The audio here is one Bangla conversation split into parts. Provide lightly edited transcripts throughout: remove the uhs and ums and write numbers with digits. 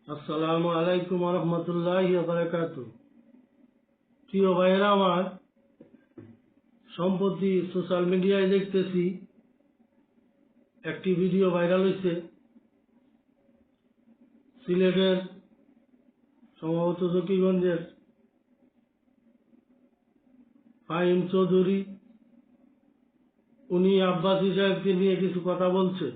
আসসালামু আলাইকুম ওয়া রাহমাতুল্লাহি ওয়া বারাকাতুহু। প্রিয় ভাইয়েরা আমার, সম্প্রতি সোশ্যাল মিডিয়ায় দেখতেছি একটি ভিডিও ভাইরাল হয়েছে। সিলেটের সম্ভবত জকিগঞ্জের ফাহিম চৌধুরী, উনি আব্বাসী সাহেবকে নিয়ে কিছু কথা বলছে।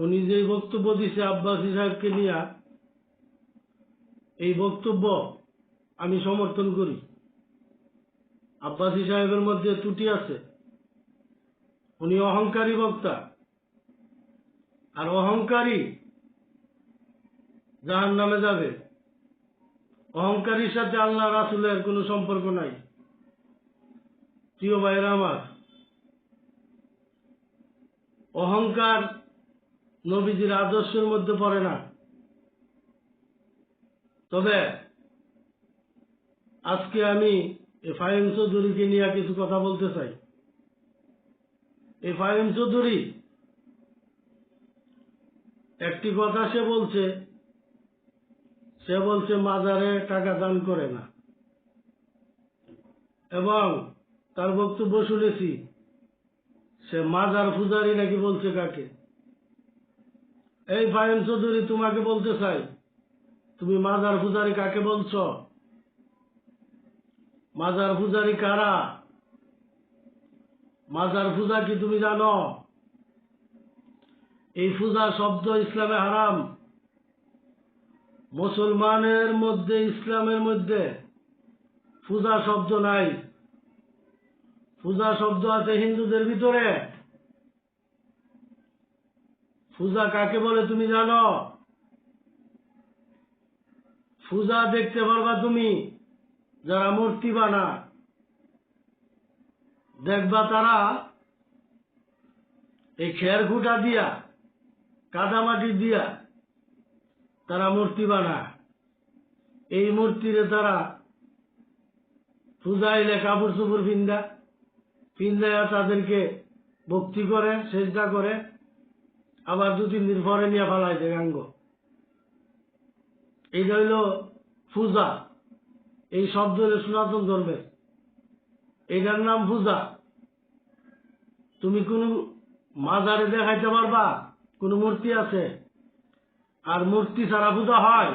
উনি যে বক্তব্য দিছে আব্বাসী সাহেবকে নিয়ে, এই বক্তব্য আমি সমর্থন করি। আব্বাসী সাহেবের মধ্যে ত্রুটি আছে। উনি অহংকারী বক্তা, আর অহংকারী জাহান্নামে যাবে। অহংকারীর সাথে আল্লাহ রাসূলের কোনো সম্পর্ক নাই। প্রিয় ভাইরা আমার, অহংকার নবীজির আদর্শের মধ্যে পড়ে না। তবে আজকে আমি এই ফাহিম চৌধুরীকে নিয়ে কিছু কথা বলতে চাই। এই ফাহিম চৌধুরী একটি কথা সে বলছে মাজারে টাকা দান করে না, এবং তার বক্তব্য শুনেছি সে মাজার পূজারি নাকি বলছে কাকে। এই ফাহিম চৌধুরী, তোমাকে বলতে চাই, তুমি মাজার পূজারি কাকে বলছ? মাজার পূজারি কারা? মাজার পূজা কি তুমি জানো? এই পূজা শব্দ ইসলামে হারাম। মুসলমানের মধ্যে, ইসলামের মধ্যে পূজা শব্দ নাই। পূজা শব্দ আছে হিন্দুদের ভিতরে। পূজা কাকে বলে তুমি জানো? পূজা দেখতে পারবা তুমি যারা মূর্তি বানায়। দেখবা তারা এই খের খুঁটা দিয়া, কাদামাটি দিয়া তারা মূর্তি বানায়। এই মূর্তিরে তারা পূজাইলে কাপড় চোপড় পিন্দাইয়া তাদেরকে ভক্তি করে, সেজদা করে, আবার 2-3 দিন পরে নিয়ে ফালাই দেয় গাঙ্গ। এইটা হইল পূজা। এই শব্দ হইল সনাতন ধর্মের, এইটার নাম পূজা। তুমি কোন মাজারে দেখাইতে পারবা কোন মূর্তি আছে আর মূর্তি ছাড়া পূজা হয়?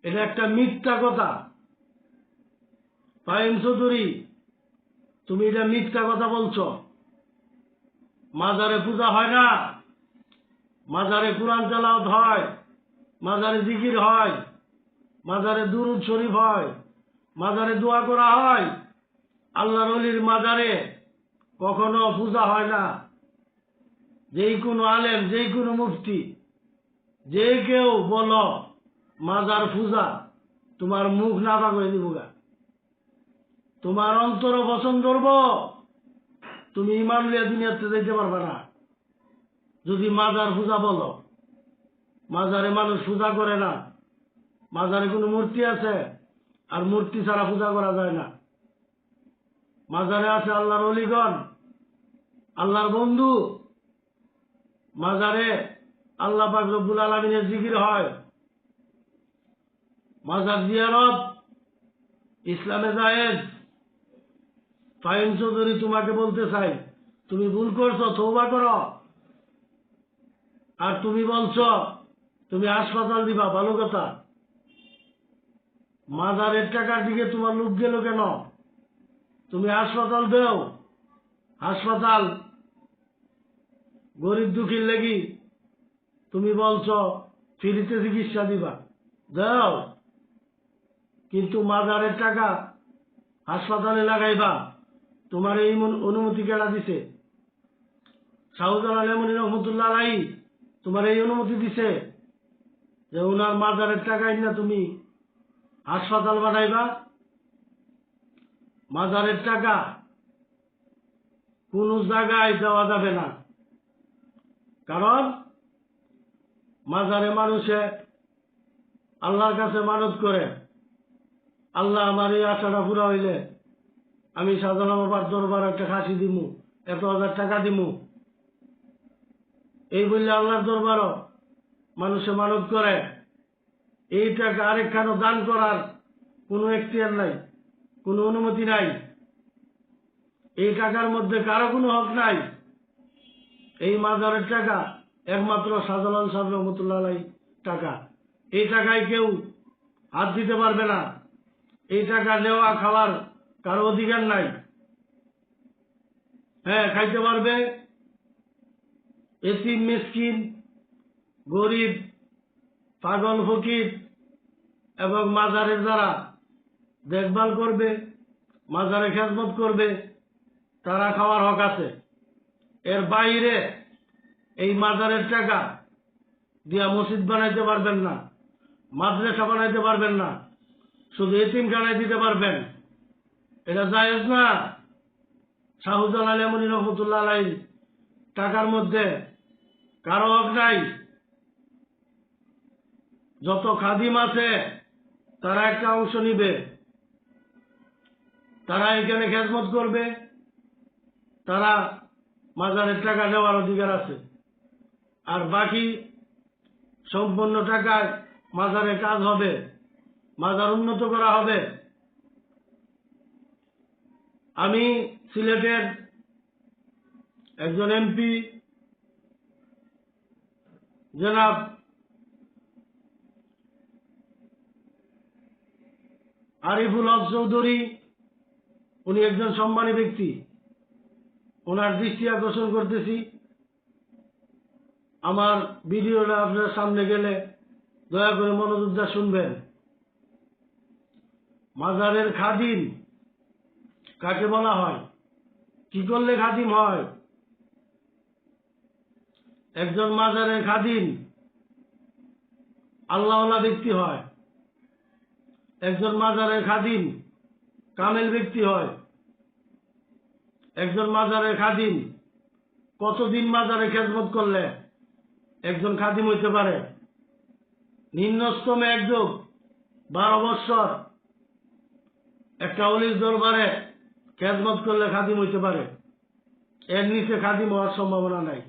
এটা একটা মিথ্যা কথা। ফাহিম চৌধুরী, তুমি এটা মিথ্যা কথা বলছো। মাজারে পূজা হয় না। মাজারে কুরআন তেলাওয়াত হয়, মাজারে জিকির হয়, মাজারে দুরূদ শরীফ হয়, মাজারে দোয়া করা হয়। আল্লাহর ওলির মাজারে কখনো পূজা হয় না। যেই কোনো আলেম, যেই কোনো মুফতি, যে কেউ বলো মাজার পূজা, তোমার মুখ না করে দিব গা। তোমার অন্তর পছন্দ করব, তুমি ইমান লিয়া দুনিয়াতে যেতে পারবে না যদি মাজার পূজা বলো। মাজারে মানুষ পূজা করে না। মাজারে কোনো মূর্তি আছে, আর মূর্তি ছাড়া পূজা করা যায় না। মাজারে আছে আল্লাহর ওলিগণ, আল্লাহর বন্ধু। মাজারে আল্লাহ পাক রব্বুল আলামিনের জিকির হয়। মাজার জিয়ারত ইসলামে জায়েজ। ফাহিম চৌধুরী, তোমাকে বলতে চাই, তুমি ভুল করছো, তওবা করো। আর তুমি বলছো তুমি হাসপাতাল দিবা, ভালো কথা। মাজারের টাকার দিকে তোমার লোভ গেল কেন? তুমি হাসপাতাল দেও। হাসপাতাল গরিব দুঃখীর লেগি তুমি বলছো ফ্রিতে চিকিৎসা দিবা, দাও। কিন্তু মাজারের টাকা হাসপাতালে লাগাইবা, তোমার এই অনুমতি কেডা দিছে? শাহজালাল এমনি রহমতুল্লাহ আলাইহি তোমার এই অনুমতি দিছে যে ওনার মাজারের টাকাই না তুমি হাসপাতাল বানাইবা? মাজারের টাকা কোন জায়গায় দেওয়া যাবে না। কারণ মাজারে মানুষে আল্লাহর কাছে মানত করে, আল্লাহ আমার এই আশাটা পুরা হইলে আমি শাহজালাল বাবার দরবার একটা খাসি দিমু, 1,000 টাকা দিমু। এই বললে আল্লাহর দরবারও মানুষে মানত করে। এই টাকা আরেকখানে দান করার কোনো এখতিয়ার নাই, কোনো অনুমতি নাই। এই টাকার মধ্যে কারো কোনো হক নাই। এই মাজারের টাকা একমাত্র শাহজালাল সাহেব রহমতুল্লাহ আলাইহির টাকা। এই টাকায় কেউ হাত দিতে পারবে না। এই টাকা নেওয়া খাওয়ার কারো অধিকার নাই। হ্যাঁ, খাইতে পারবে এতিম মিসকিন, গরিব, পাগল ফকির এবং মাজারের যারা দেখভাল করবে, মাজারে খেদমত করবে, তারা খাওয়ার হক আছে। এর বাইরে এই মাজারের টাকা দিয়া মসজিদ বানাইতে পারবেন না, মাদ্রাসা বানাইতে পারবেন না, শুধু এতিমখানায় দিতে পারবেন। এটা জায়েজ না। শাহজালাল এমনি রহমতুল্লাহ আলাইহির টাকার মধ্যে কারো হক নাই। যত খাদিম আছে তারা একটা অংশ নিবে, তারা এখানে খেদমত করবে, তারা মাজারের টাকা নেওয়ার অধিকার আছে। আর বাকি সম্পূর্ণ টাকায় মাজারে কাজ হবে, মাজার উন্নত করা হবে। আমি সিলেটের একজন এমপি জনাব আরিফুল হক চৌধুরী, উনি একজন সম্মানী ব্যক্তি, ওনার দৃষ্টি আকর্ষণ করতেছি। আমার ভিডিওটা আপনার সামনে গেলে দয়া করে মনোযোগ দিয়ে শুনবেন। মাজারের খাদিম কাকে বলা হয়? কি করলে খাদিম হয়? একজন মাজারের খাদিম আল্লাহওয়ালা ব্যক্তি হয়। একজন মাজারের খাদিম কামেল ব্যক্তি হয়। একজন মাজারের খাদিম কতদিন মাজারে খেদমত করলে একজন খাদিম হইতে পারে? নিম্নস্তমে একজন 12 বৎসর একটা অলির দরবারে খেদমত করলে খাদিম হইতে পারে। এর নিচে খাদিম হওয়ার সম্ভাবনা নাই।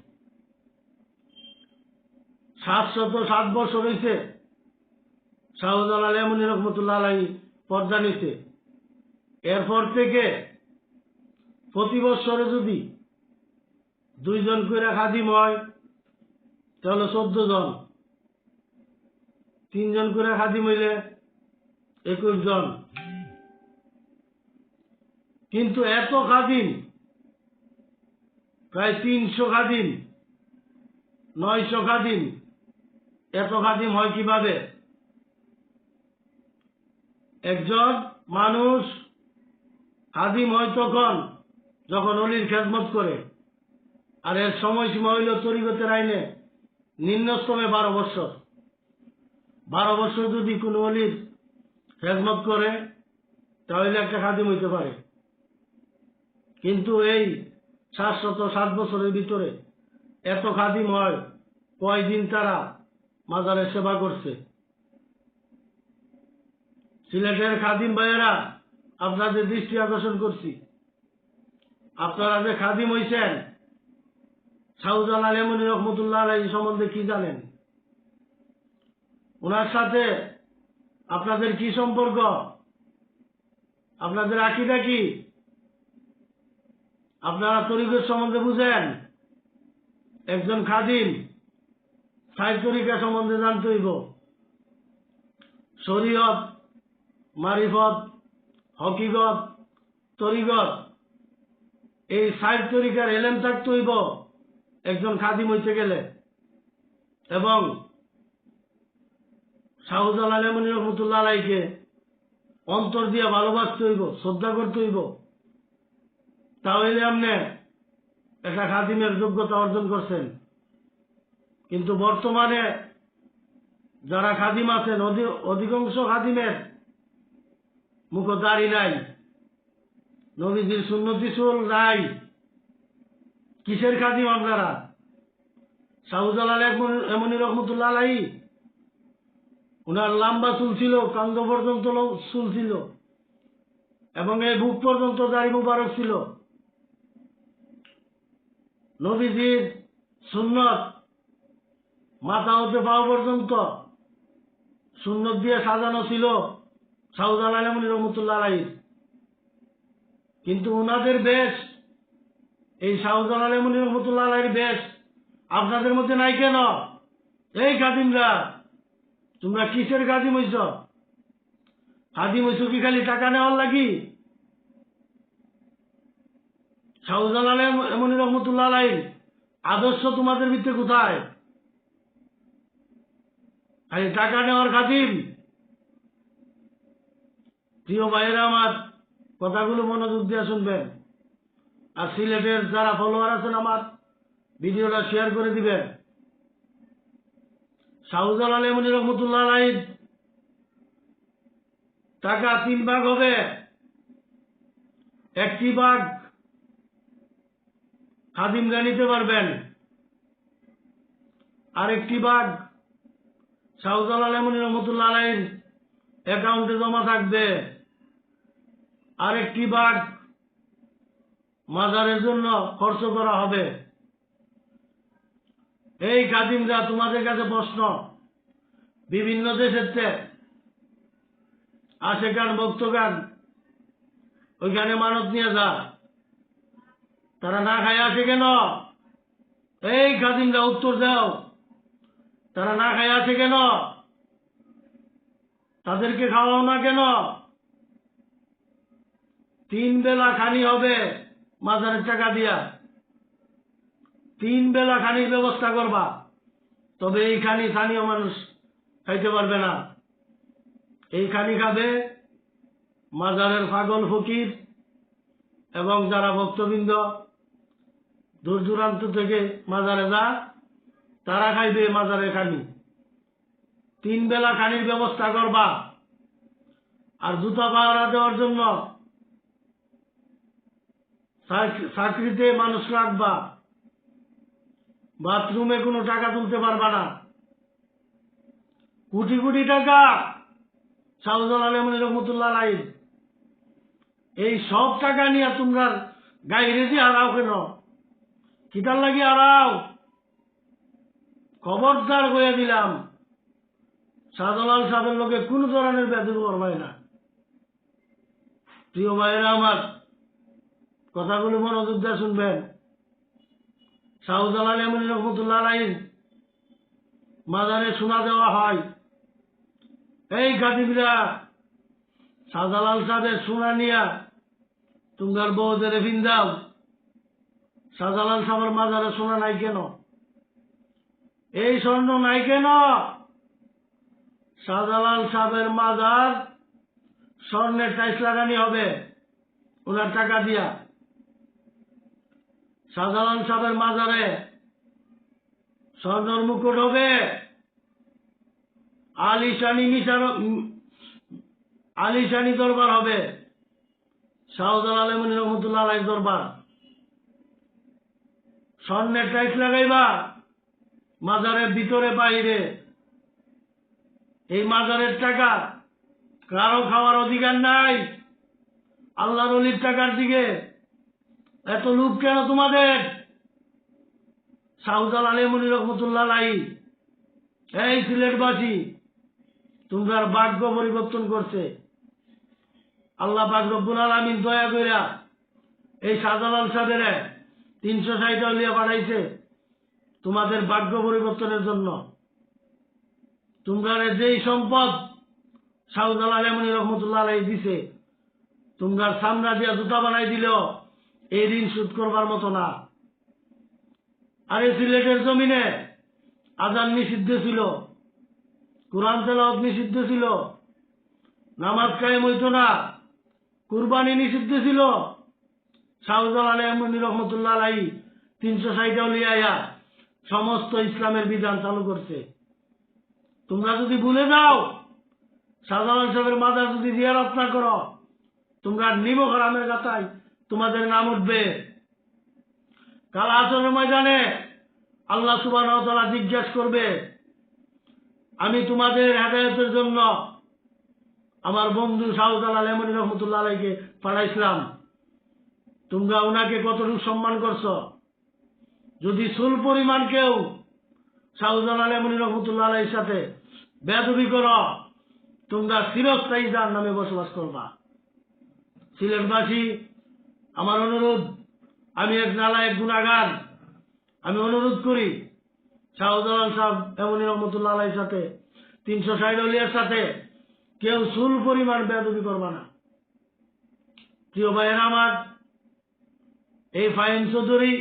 707 বছর হয়েছে শাহজালাল এমনি রহমতুল্লাহ আলাইহি পর্দা নিতে। এরপর থেকে প্রতি বৎসরে যদি 2 জন করে খাদিম হয় তাহলে 14 জন, 3 জন করে খাদিম হইলে 21 জন। কিন্তু এত খাদিম, প্রায় 300 খাদিম, 900 খাদিম, এত খাদিম হয় কিভাবে? একজন মানুষ খাদিম হয় তখন যখন অলির খেদমত করে। আর এর সময়সীমা হইল তরিকতের আইনে নিম্নস্তমে 12 বৎসর। 12 বৎসর যদি কোনো অলির খেদমত করে তাহলে একটা খাদিম হইতে পারে। কিন্তু এই 707 বছরের ভিতরে এত খাদিম হয় কয়দিন তারা মাজারে সেবা করছে? সিলেটের খাদিম ভাইয়েরা, আপনাদের দৃষ্টি আকর্ষণ করছি, আপনারা যে খাদিম হইছেন শাহজালাল এমনি রহমতুল্লাহ আলাইহি সম্বন্ধে কি জানেন? ওনার সাথে আপনাদের কি সম্পর্ক? আপনাদের আকীদা কি? আপনারা তরিকত সম্বন্ধে বুঝেন? একজন খাদিম 6 তরিকা সম্বন্ধে জানতে হইব। শরীয়ত, মারিফত, হকিকত, তরিকত, এই 6 তরিকার এলেম থাকতে হইব একজন খাদিম হইতে গেলে। এবং শাহজালাল এমনি রহমতুল্লাহ আলাইহিকে অন্তর দিয়ে ভালোবাসতে হইব, শ্রদ্ধা করতে হইব। তাহলে আপনি একটা খাদিমের যোগ্যতা অর্জন করছেন। কিন্তু বর্তমানে যারা খাদিম আছেন অধিকাংশ খাদিমের মুখে দাড়ি নাই, নবীজির সুন্নতি চুল নাই। কিসের খাদিম আপনারা? শাহজালাল এমনি রহমতুল্লাহ আলাইহি উনার লম্বা চুল ছিল, কান্দ পর্যন্ত চুল ছিল এবং এই বুক পর্যন্ত দাড়ি মুবারক ছিল। নবীজির সুন্নত মাথা হতে পাওয়া পর্যন্ত সুন্নত দিয়ে সাজানো ছিল শাহজালাল এমনি রহমতুল্লাহ আলাইহির। কিন্তু উনাদের বেশ, এই শাহজালাল এমনি রহমতুল্লাহ আলাইহির বেশ আপনাদের মধ্যে নাই কেন? এই খাদিমরা, তোমরা কিসের খাদিম হইছ? খাদিম হইছ কি খালি টাকা নেওয়ার লাগি? শাহজালাল এমনি রহমতুল্লাহ আলাইহির আদর্শ তোমাদের ভিতরে কোথায়? খালি টাকা নেওয়ার খাদিম? প্রিয় ভাইয়েরা আমার, কথাগুলো মনোযোগ দিয়ে শুনবেন। আর সিলেটের যারা ফলোয়ার আছেন আমার ভিডিওটা শেয়ার করে দিবেন। শাহজালাল এমনি রহমতুল্লাহ আলাইহির টাকা 3 ভাগ হবে। একটি ভাগ খাদিমরা নিতে পারবেন, আরেকটি ভাগ শাহজালাল এমনি রহমতুল্লাহ আলাইহির অ্যাকাউন্টে জমা থাকবে, আরেকটি ভাগ মাজারের জন্য খরচ করা হবে। এই খাদিমরা, তোমাদের কাছে প্রশ্ন, বিভিন্ন দেশের আশেকান ভক্তগান ওইখানে মানত নিয়ে যা, তারা না খায় আসে কেন? এই খাদিমরা উত্তর দাও, তারা না খায় আসে কেন? তাদেরকে খাওয়াও না কেন? 3 বেলা খানি হবে মাজারের টাকা দিয়া, 3 বেলা খানির ব্যবস্থা করবা, তবে এই খানি স্থানীয় মানুষ খাইতে পারবে না। এই খানি খাবে মাজারের পাগল ফকির এবং যারা ভক্তবৃন্দ দূর দূরান্ত থেকে মাজারে যা, তারা খাইবে মাজারের খানি। 3 বেলা খানির ব্যবস্থা করবা। আর জুতা পাহারা দেওয়ার জন্য চাকরিতে মানুষ রাখবা, বাথরুমে কোনো টাকা তুলতে পারবা না। কোটি কোটি টাকা শাহজালাল এমনি রহমতুল্লাহ আলাইহির, এই সব টাকা নিয়ে তোমরা গাইরে দিয়ে হারাও কেন? কিটার লাগি হারাও? খবরদার হয়ে দিলাম, শাহজালাল সাহেবের লোকে কোন ধরনের বেদবি করবাই না। প্রিয় ভাইয়েরা আমার, কথাগুলো মনোযোগ দিয়ে শুনবেন। শাহজালাল এমনি রহমতুল্লাহ আলাইহির মাজারে সোনা দেওয়া হয়। এই খাদিমরা, শাহজালাল সাহেবের সোনা নিয়া তোমার বউদের ভিন্দাও। শাহজালাল সাহেবের মাজারে সোনা নাই কেন? এই স্বর্ণ নাই কেন? শাহজালাল সাহেবের মাজার স্বর্ণের টাইস লাগানি হবে ওনার টাকা দিয়া। শাহজালাল সাহেবের মাজারে স্বর্ণের মুকুট হবে, আলিশানি দরবার হবে, শাহজালাল এমনি রহমতুল্লাহ আলাইহির দরবার। স্বর্ণের টাইস লাগাইবা মাজারের ভিতরে বাইরে। এই মাজারের টাকা কারো খাওয়ার অধিকার নাই। আল্লাহর ওলির টাকার দিকে এত লোভ কেন তোমাদের? শাহজালাল এমনি রহমতুল্লাহ আলাইহি এই সিলেটবাসী, তোমরা ভাগ্য পরিবর্তন করছে। আল্লাহ পাক রব্বুল আলামিন দয়া কইরা এই শাহজালাল সাহেবের 360 আউলিয়া পাঠাইছে তোমাদের ভাগ্য পরিবর্তনের জন্য। তোমরা যেই সম্পদ শাহজালাল এমনি রহমতুল্লাহ আলাইহি দিছে, তোমরা সামনা দিয়া জুতা বানাই দিলেও এই ঋণ শোধ করবার মতো না। আরে সিলেটের জমিনে আজান নিষিদ্ধ ছিল, কোরআন তেলাওয়াত নিষিদ্ধ ছিল, নামাজ কায়েম হইতো না, কুরবানি নিষিদ্ধ ছিল। শাহজালাল এমনি রহমতুল্লাহ আলাইহি 360 আউলিয়া সমস্ত ইসলামের বিধান চালু করছে। তোমরা যদি ভুলে যাও, শাহজালাল সাহেবের মাজার যদি জিয়ারত না করো, তোমরা নিমক হারামের গাথায় তোমাদের নাম উঠবে। কাল আসরের ময়দানে আল্লাহ সুবহানাহু ওয়া তাআলা জিজ্ঞাসা করবে, আমি তোমাদের হেদায়েতের জন্য আমার বন্ধু শাহজালাল এমনি রহমতুল্লাহ আলাইহিকে পাঠাইছিলাম, তোমরা ওনাকে কতটুকু সম্মান করছো? যদি চুল পরিমাণ কেউ শাহজালাল এমনি রহমতুল্লাহ আলাইহির সাথে বেয়াদবি করো, তোমরা চিরস্থায়ী জাহান্নামে বসবাস করবা। সিলেটবাসী, আমার অনুরোধ, আমি এক নালায়েক গুনাহগার, আমি অনুরোধ করি শাহজালাল সাহেব এমনি রহমতুল্লাহ আলাইহির সাথে 360 অলিয়ার সাথে কেউ চুল পরিমাণ বেয়াদবি করবা না। প্রিয় ভাইয়েরা আমার, এই ফাহিম চৌধুরী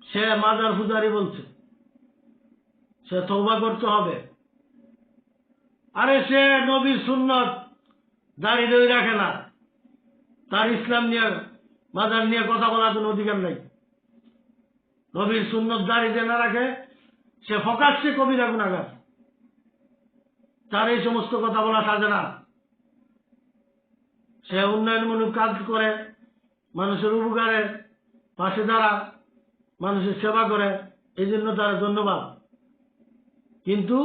সে মাজার পূজারি বলছে, সে তওবা করতে হবে। আরে সে নবীর সুন্নত দাঁড়িয়ে রাখে না, তার ইসলাম নিয়ে মাজার নিয়ে কথা বলার কোনো অধিকার নাই। নবীর সুন্নত দাঁড়িয়ে না রাখে সে ফকাচ্ছে কবিরা গুনাহগার, তার এই সমস্ত কথা বলা সাজে না। সে উন্নয়নমূলক কাজ করে, মানুষের উপকারে পাশে দাঁড়া, মানুষের সেবা করে, এই জন্য তার ধন্যবাদ। কিন্তু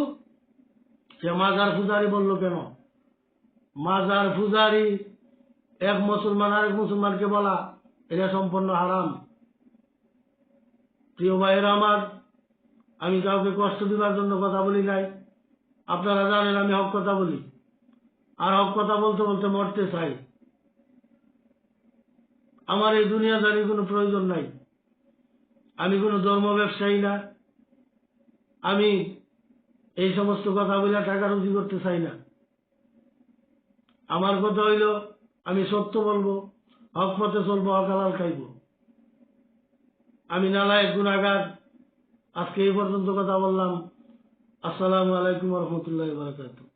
সে মাজার পূজারি বলল কেন? মাজার পূজারি এক মুসলমান আরেক মুসলমানকে বলা এটা সম্পূর্ণ হারাম। প্রিয় ভাইয়েরা আমার, আমি কাউকে কষ্ট দিবার জন্য কথা বলি নাই। আপনারা জানেন আমি হক কথা বলি, আর হক কথা বলতে বলতে মরতে চাই। আমার এই দুনিয়াদারির কোনো প্রয়োজন নাই। আমি কোনো ধর্ম ব্যবসায়ী না, আমি এই সমস্ত কথা বলে টাকা রুজি করতে চাই না। আমার কথা হইল আমি সত্য বলবো, হক পথে চলবো, হক হালাল খাইব। আমি নালায়েক গুনাহগার। আজকে এই পর্যন্ত কথা বললাম। আসসালামু আলাইকুম ওয়া রাহমাতুল্লাহি ওয়া বারাকাতুহু।